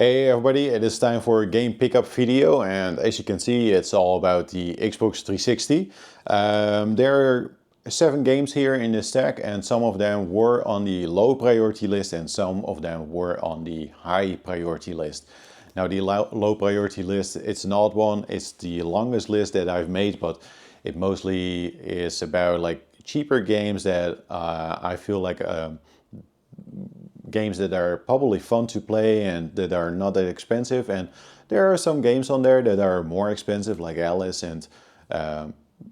Hey everybody, it is time for a game pickup video, and as you can see it's all about the Xbox 360. There are 7 games here in this stack, and some of them were on the low priority list and some of them were on the high priority list. Now the low priority list, it's an odd one, it's the longest list that I've made, but it mostly is about like cheaper games that I feel like games that are probably fun to play and that are not that expensive. And there are some games on there that are more expensive, like Alice, and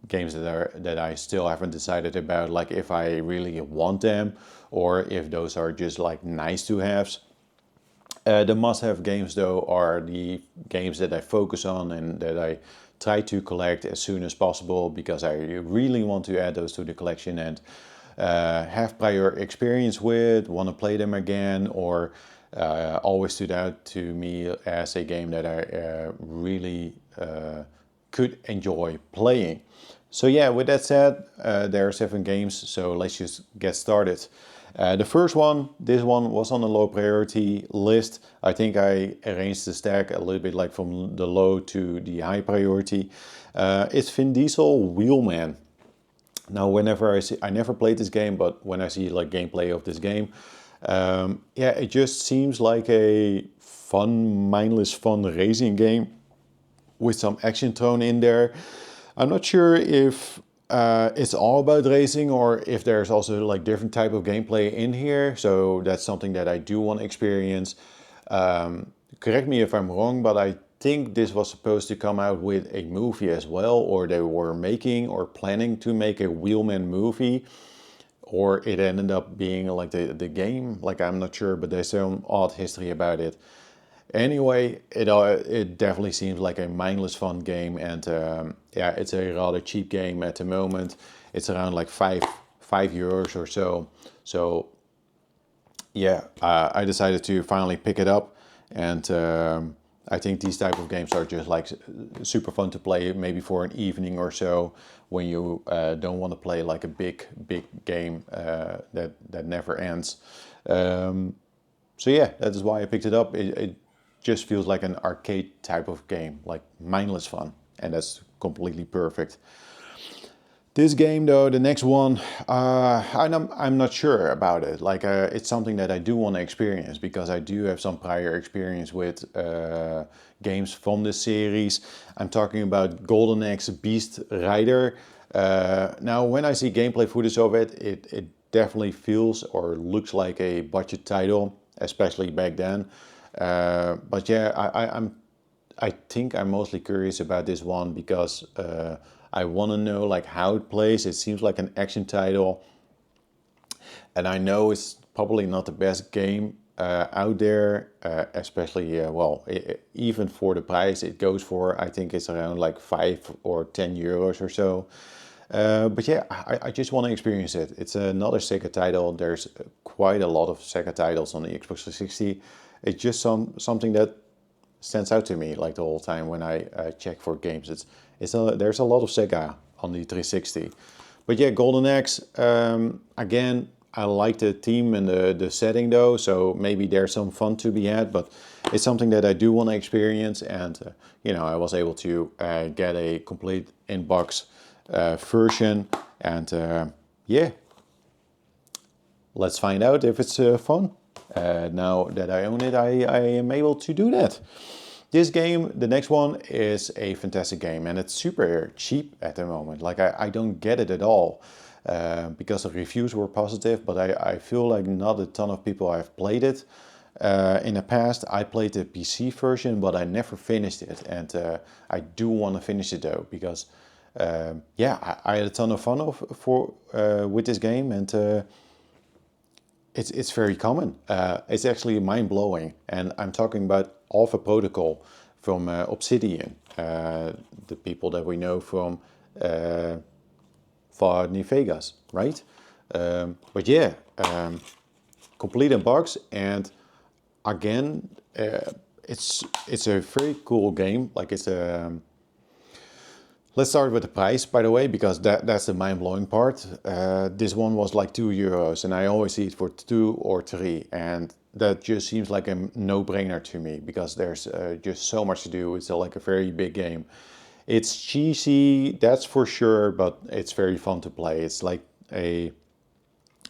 games that I still haven't decided about, like if I really want them or if those are just like nice to haves. The must-have games though are the games that I focus on and that I try to collect as soon as possible because I really want to add those to the collection and have prior experience with, want to play them again, or always stood out to me as a game that I really could enjoy playing. So yeah, with that said, there are 7 games, so let's just get started. The first one, this one was on the low priority list. I think I arranged the stack a little bit like from the low to the high priority. It's Vin Diesel Wheelman. Now, whenever I never played this game, but when I see like gameplay of this game, yeah, it just seems like a fun, mindless, fun racing game with some action thrown in there. I'm not sure if it's all about racing or if there's also like different type of gameplay in here. So that's something that I do want to experience. Correct me if I'm wrong, but I think this was supposed to come out with a movie as well, or they were making or planning to make a Wheelman movie, or it ended up being like the game. Like, I'm not sure, but there's some odd history about it. Anyway, it definitely seems like a mindless fun game, and yeah, it's a rather cheap game at the moment. It's around like five euros or so. So yeah, I decided to finally pick it up, and I think these type of games are just like super fun to play, maybe for an evening or so when you don't want to play like a big game that never ends. So yeah, that is why I picked it up. It just feels like an arcade type of game, like mindless fun, and that's completely perfect. This game though, the next one, I'm not sure about it. Like it's something that I do want to experience because I do have some prior experience with games from this series. I'm talking about Golden Axe Beast Rider. Now when I see gameplay footage of it, it definitely feels or looks like a budget title, especially back then. But yeah, I think I'm mostly curious about this one because I want to know like how it plays. It seems like an action title, and I know it's probably not the best game out there, especially well, even for the price it goes for. I think it's around like 5 or 10 euros or so. But yeah, I just want to experience it. It's another Sega title. There's quite a lot of Sega titles on the Xbox 360. It's just something that stands out to me like the whole time when I check for games. There's a lot of Sega on the 360. But yeah, Golden Axe, again, I like the theme and the setting though, so maybe there's some fun to be had, but it's something that I do want to experience, and you know, I was able to get a complete in-box version, and yeah, let's find out if it's fun. Now that I own it, I am able to do that. This game, the next one, is a fantastic game, and it's super cheap at the moment. Like I don't get it at all because the reviews were positive, but I feel like not a ton of people have played it. In the past, I played the PC version, but I never finished it, and I do want to finish it though because yeah, I had a ton of fun with this game, and it's very common. It's actually mind-blowing, and I'm talking about Alpha Protocol from Obsidian, the people that we know from Fallout New Vegas, right? But yeah, complete in box, and again, it's a very cool game. Like it's a Let's start with the price, by the way, because that's the mind-blowing part. This one was like 2 euros, and I always see it for 2 or 3. And that just seems like a no-brainer to me because there's just so much to do. It's like a very big game. It's cheesy, that's for sure, but it's very fun to play. It's like a,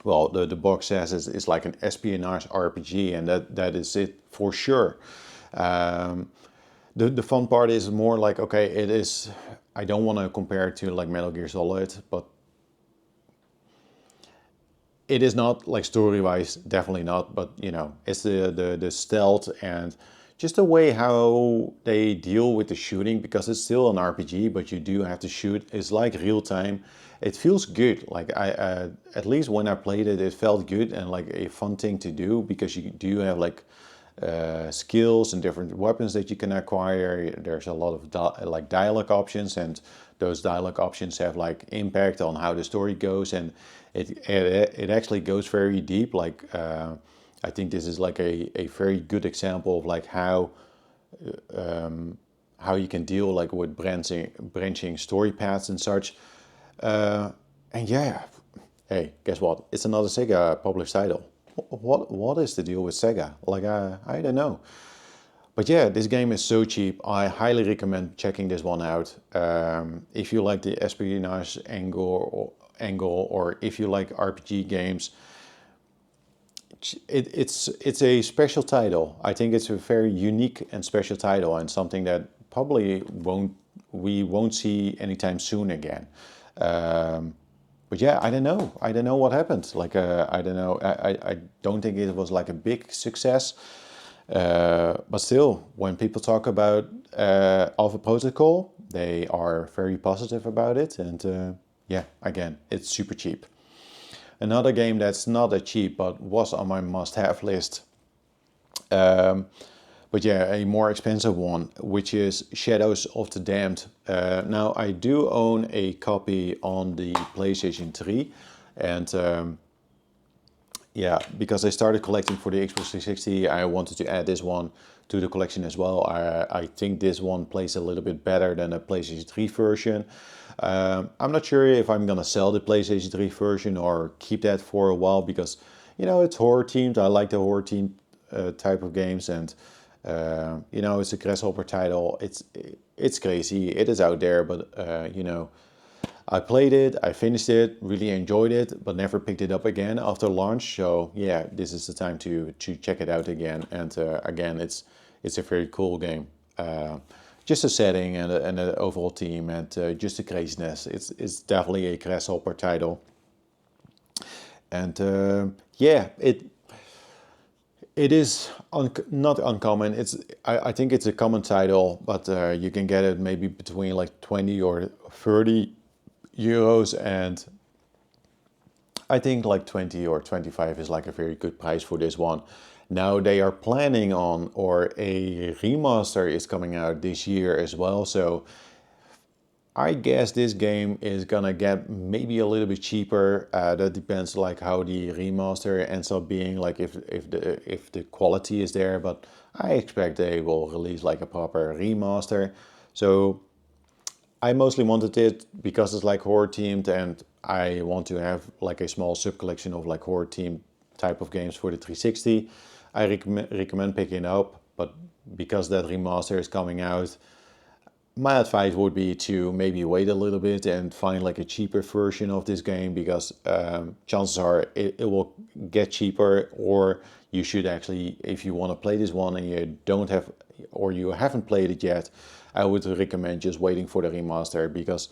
well, the box says it's like an espionage RPG, and that is it for sure. Um, the fun part is more like, okay, it is, I don't want to compare it to like Metal Gear Solid, but it is not like story-wise, definitely not, but you know, it's the stealth and just the way how they deal with the shooting, because it's still an RPG, but you do have to shoot. It's like real time. It feels good. Like at least when I played it, it felt good and like a fun thing to do, because you do have like skills and different weapons that you can acquire. There's a lot of like dialogue options, and those dialogue options have like impact on how the story goes, and it actually goes very deep. Like I think this is like a very good example of like how you can deal like with branching story paths and such. And yeah, hey, guess what? It's another Sega published title. What is the deal with Sega? Like I don't know. But yeah, this game is so cheap. I highly recommend checking this one out. If you like the espionage angle, or if you like RPG games, it's a special title. I think it's a very unique and special title, and something that probably we won't see anytime soon again. But yeah, I don't know. I don't know what happened. Like I don't know. I don't think it was like a big success. But still, when people talk about Alpha Protocol, they are very positive about it. And yeah, again, it's super cheap. Another game that's not that cheap, but was on my must-have list. But yeah, a more expensive one, which is Shadows of the Damned. Now, I do own a copy on the PlayStation 3. And yeah, because I started collecting for the Xbox 360, I wanted to add this one to the collection as well. I think this one plays a little bit better than the PlayStation 3 version. I'm not sure if I'm gonna sell the PlayStation 3 version or keep that for a while, because, you know, it's horror themed. I like the horror themed type of games, and you know, it's a Grasshopper title. It's crazy. It is out there, but you know, I played it, I finished it, really enjoyed it, but never picked it up again after launch. So yeah, this is the time to check it out again. And again, it's a very cool game. Just the setting and the overall theme, and just the craziness. It's definitely a Grasshopper title. And yeah, it is not uncommon. I think it's a common title, but you can get it maybe between like 20 or 30 euros, and I think like 20 or 25 is like a very good price for this one. Now they are planning on, or a remaster is coming out this year as well, so I guess this game is gonna get maybe a little bit cheaper. That depends like how the remaster ends up being, like if the quality is there, but I expect they will release like a proper remaster. So I mostly wanted it because it's like horror themed, and I want to have like a small sub collection of like horror themed type of games for the 360. I recommend picking it up, but because that remaster is coming out, my advice would be to maybe wait a little bit and find like a cheaper version of this game, because chances are it will get cheaper, or you should actually, if you want to play this one and you don't have, or you haven't played it yet, I would recommend just waiting for the remaster, because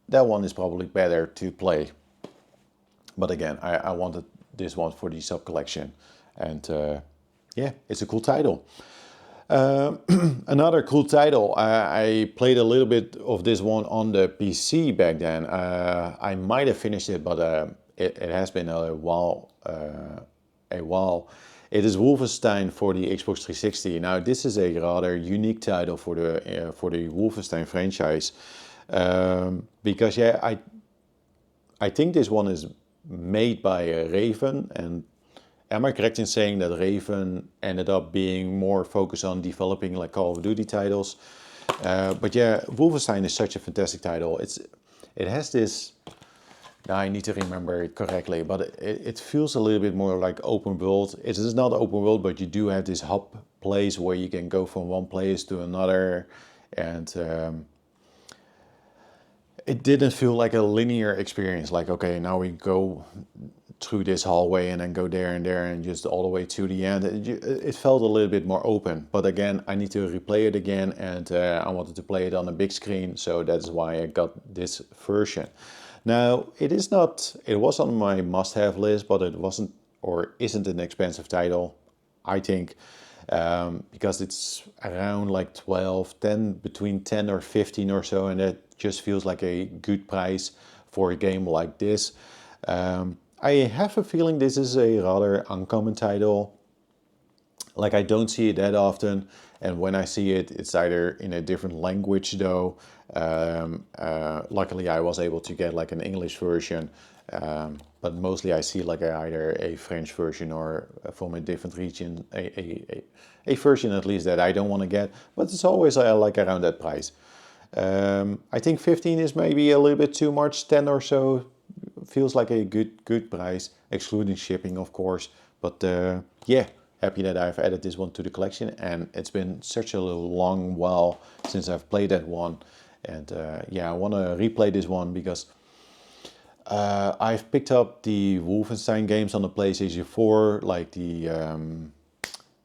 that one is probably better to play. But again, I wanted this one for the sub collection, and yeah, it's a cool title. Another cool title, I played a little bit of this one on the PC back then. I might have finished it, but it has been a while. It is Wolfenstein for the Xbox 360. Now, this is a rather unique title for the Wolfenstein franchise, because yeah, I think this one is made by Raven, and am I correct in saying that Raven ended up being more focused on developing like Call of Duty titles? But yeah, Wolfenstein is such a fantastic title. It has this Now I need to remember it correctly, but it feels a little bit more like open world. It is not open world, but you do have this hub place where you can go from one place to another, and it didn't feel like a linear experience. Like, okay, now we go through this hallway and then go there and just all the way to the end. It felt a little bit more open, but again, I need to replay it again, and I wanted to play it on a big screen, so that's why I got this version. Now, it is not, it was on my must-have list, but it wasn't or isn't an expensive title, I think, because it's around like 12, 10, between 10 or 15 or so, and that just feels like a good price for a game like this. I have a feeling this is a rather uncommon title. Like, I don't see it that often, and when I see it, it's either in a different language though. Luckily I was able to get like an English version, but mostly I see like either a French version or from a different region, a version at least that I don't want to get, but it's always like around that price. I think 15 is maybe a little bit too much, 10 or so feels like a good price, excluding shipping of course, but yeah, happy that I've added this one to the collection, and it's been such a long while since I've played that one, and yeah, I want to replay this one because I've picked up the Wolfenstein games on the PlayStation 4, like the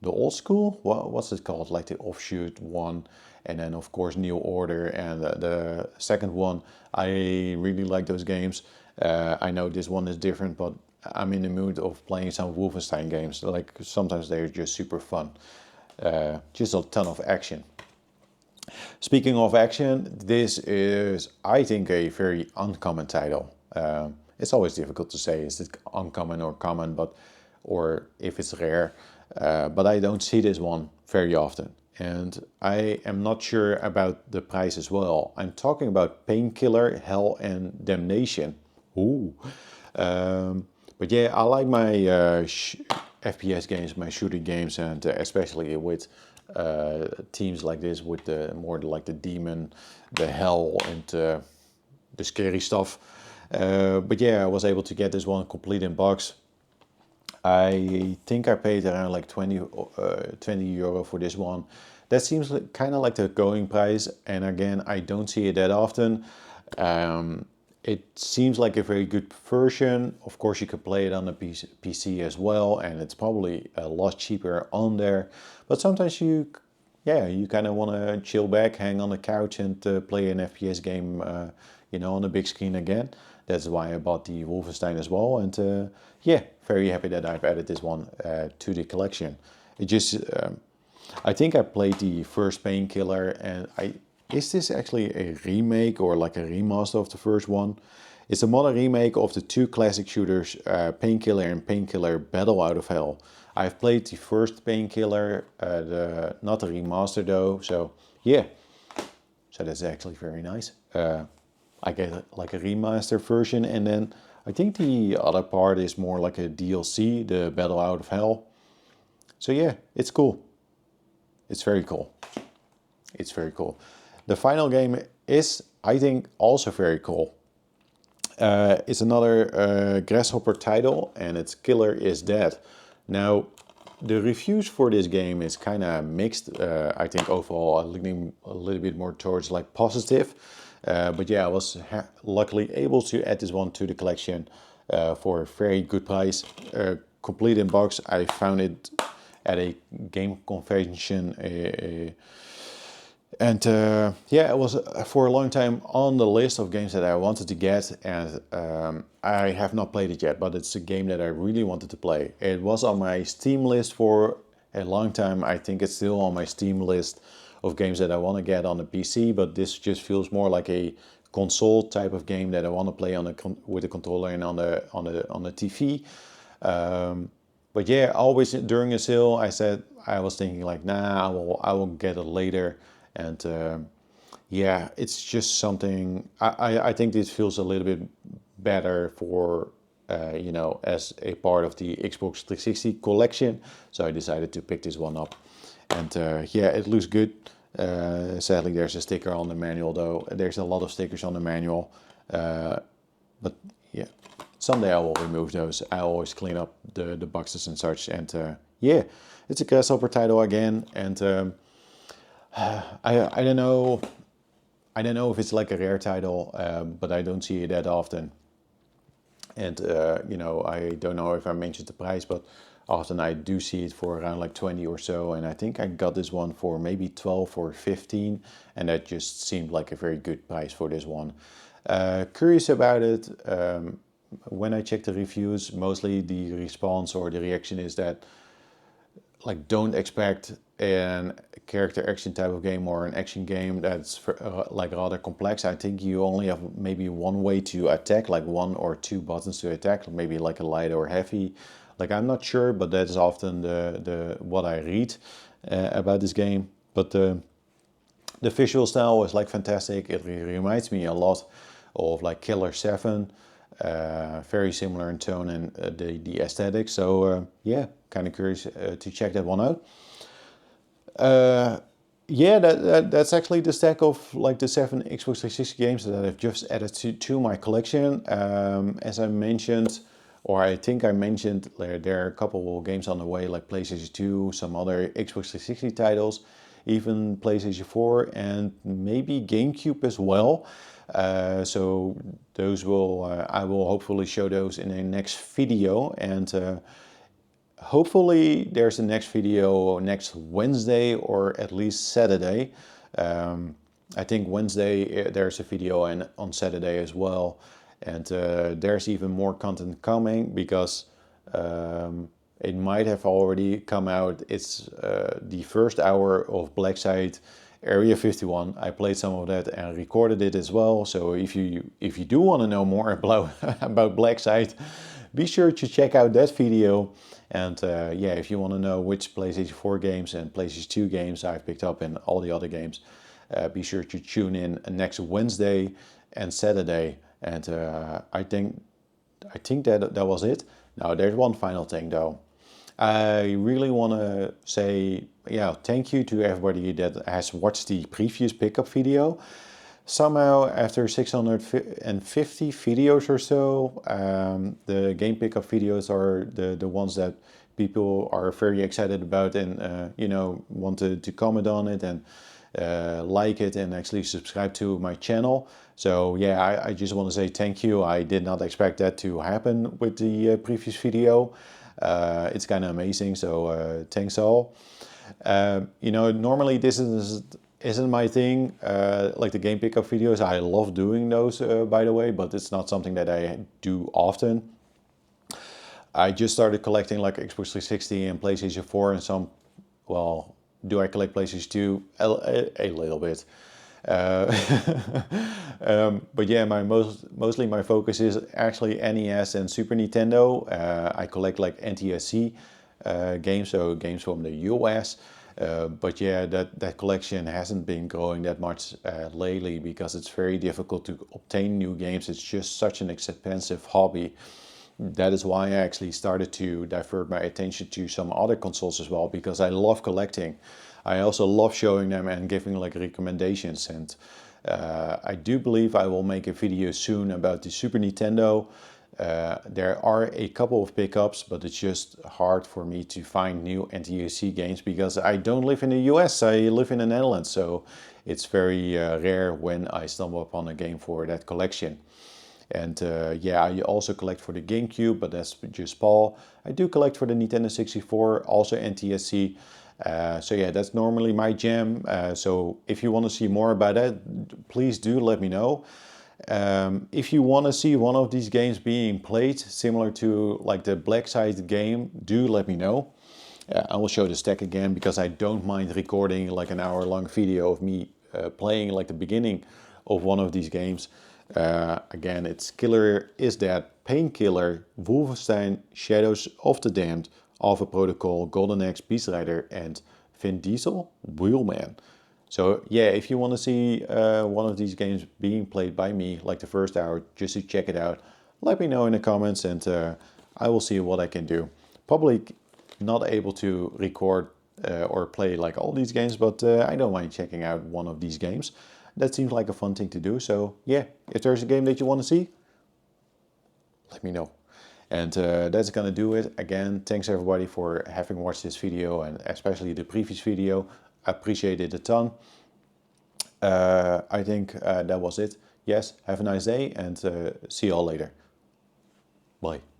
old school, what's it called, like the offshoot one, and then of course New Order, and the second one. I really like those games. I know this one is different, but I'm in the mood of playing some Wolfenstein games. Like, sometimes they're just super fun. Just a ton of action. Speaking of action, this is, I think, a very uncommon title. It's always difficult to say, is it uncommon or common, but or if it's rare. But I don't see this one very often. And I am not sure about the price as well. I'm talking about Painkiller, Hell, and Damnation. Ooh. But yeah, I like my FPS games, my shooting games, and especially with teams like this, with the more like the demon, the hell, and the scary stuff. But yeah, I was able to get this one complete in box. I think I paid around like 20 euro for this one. That seems like, kind of like the going price, and again, I don't see it that often. It seems like a very good version. Of course, you could play it on a PC as well, and it's probably a lot cheaper on there. But sometimes you kind of want to chill back, hang on the couch, and play an FPS game, on a big screen again. That's why I bought the Wolfenstein as well, and yeah, very happy that I've added this one to the collection. It just, I think I played the first Painkiller, and is this actually a remake or like a remaster of the first one? It's a modern remake of the two classic shooters, Painkiller and Painkiller Battle Out of Hell. I've played the first Painkiller, not the remaster though, so yeah. So that's actually very nice. I get like a remaster version, and then I think the other part is more like a DLC, the Battle Out of Hell. So yeah, it's cool. It's very cool. It's very cool. The final game is, I think, also very cool. It's another Grasshopper title, and it's Killer is Dead. Now, the reviews for this game is kind of mixed. I think overall, leaning a little bit more towards like positive. But yeah, I was luckily able to add this one to the collection for a very good price. Complete in box. I found it at a game convention, and yeah, it was for a long time on the list of games that I wanted to get, and I have not played it yet, but it's a game that I really wanted to play. It was on my Steam list for a long time. I think it's still on my Steam list of games that I want to get on the PC, but this just feels more like a console type of game that I want to play on with a controller and on the TV. But yeah, always during a sale, I was thinking like, nah, I will get it later. And yeah, it's just something, I think this feels a little bit better for, as a part of the Xbox 360 collection. So I decided to pick this one up. And yeah, it looks good. Sadly, there's a sticker on the manual though. There's a lot of stickers on the manual. But yeah, someday I will remove those. I always clean up the boxes and such. And yeah, it's a grasshopper title again. And I don't know. I don't know if it's like a rare title, but I don't see it that often. And you know, I don't know if I mentioned the price, but often I do see it for around like 20 or so. And I think I got this one for maybe 12 or 15, and that just seemed like a very good price for this one. Curious about it. When I check the reviews, mostly the response or the reaction is that, like, don't expect a character action type of game or an action game that's like rather complex. I think you only have maybe one way to attack, like one or two buttons to attack, maybe like a light or heavy. Like, I'm not sure, but that's often the what I read about this game. But the visual style is like fantastic. It reminds me a lot of like Killer 7. Very similar in tone and the aesthetic. So yeah, kind of curious to check that one out. Yeah, that's actually the stack of like the 7 Xbox 360 games that I've just added to my collection. As I mentioned, or I think I mentioned, there are a couple of games on the way, like PlayStation 2, some other Xbox 360 titles, even PlayStation 4, and maybe GameCube as well. So those will, I will hopefully show those in a next video, and hopefully there's a next video next Wednesday or at least Saturday. I think Wednesday there's a video, and on Saturday as well. And there's even more content coming because it might have already come out. It's the first hour of Blackside Area 51. I played some of that and recorded it as well. So if you do want to know more about Blackside, be sure to check out that video. And yeah, if you want to know which PlayStation 4 games and PlayStation 2 games I've picked up and all the other games, be sure to tune in next Wednesday and Saturday. And I think that was it. Now, there's one final thing though. I really want to say, yeah, thank you to everybody that has watched the previous pickup video. Somehow, after 650 videos or so, the game pickup videos are the ones that people are very excited about, and you know, want to comment on it and like it and actually subscribe to my channel. So yeah, I just want to say thank you. I did not expect that to happen with the previous video. It's kind of amazing, so thanks all. You know, normally this isn't my thing, like the game pickup videos. I love doing those, by the way, but it's not something that I do often. I just started collecting like Xbox 360 and PlayStation 4 and some, well, do I collect PlayStation 2? A little bit. But yeah, mostly my focus is actually NES and Super Nintendo. I collect like NTSC games, so games from the US. But yeah, that collection hasn't been growing that much lately because it's very difficult to obtain new games. It's just such an expensive hobby. That is why I actually started to divert my attention to some other consoles as well, because I love collecting. I also love showing them and giving like recommendations, and I do believe I will make a video soon about the Super Nintendo. There are a couple of pickups, but it's just hard for me to find new NTSC games because I don't live in the US, I live in the Netherlands, so it's very rare when I stumble upon a game for that collection. And yeah, I also collect for the GameCube, but that's just Paul. I do collect for the Nintendo 64, also NTSC. So yeah, that's normally my jam. So if you want to see more about that, please do let me know. If you want to see one of these games being played, similar to like the Blackside game, do let me know. I will show the stack again because I don't mind recording like an hour-long video of me playing like the beginning of one of these games. Again, it's Killer Is Dead, Painkiller, Wolfenstein, Shadows of the Damned, Alpha Protocol, Golden Axe, Beast Rider, and Vin Diesel, Wheelman. So yeah, if you want to see one of these games being played by me, like the first hour, just to check it out, let me know in the comments, and I will see what I can do. Probably not able to record or play like all these games, but I don't mind checking out one of these games. That seems like a fun thing to do. So yeah, if there's a game that you want to see, let me know. And that's gonna do it. Again, thanks everybody for having watched this video, and especially the previous video. I appreciate it a ton. I think that was it. Yes, have a nice day, and see you all later. Bye.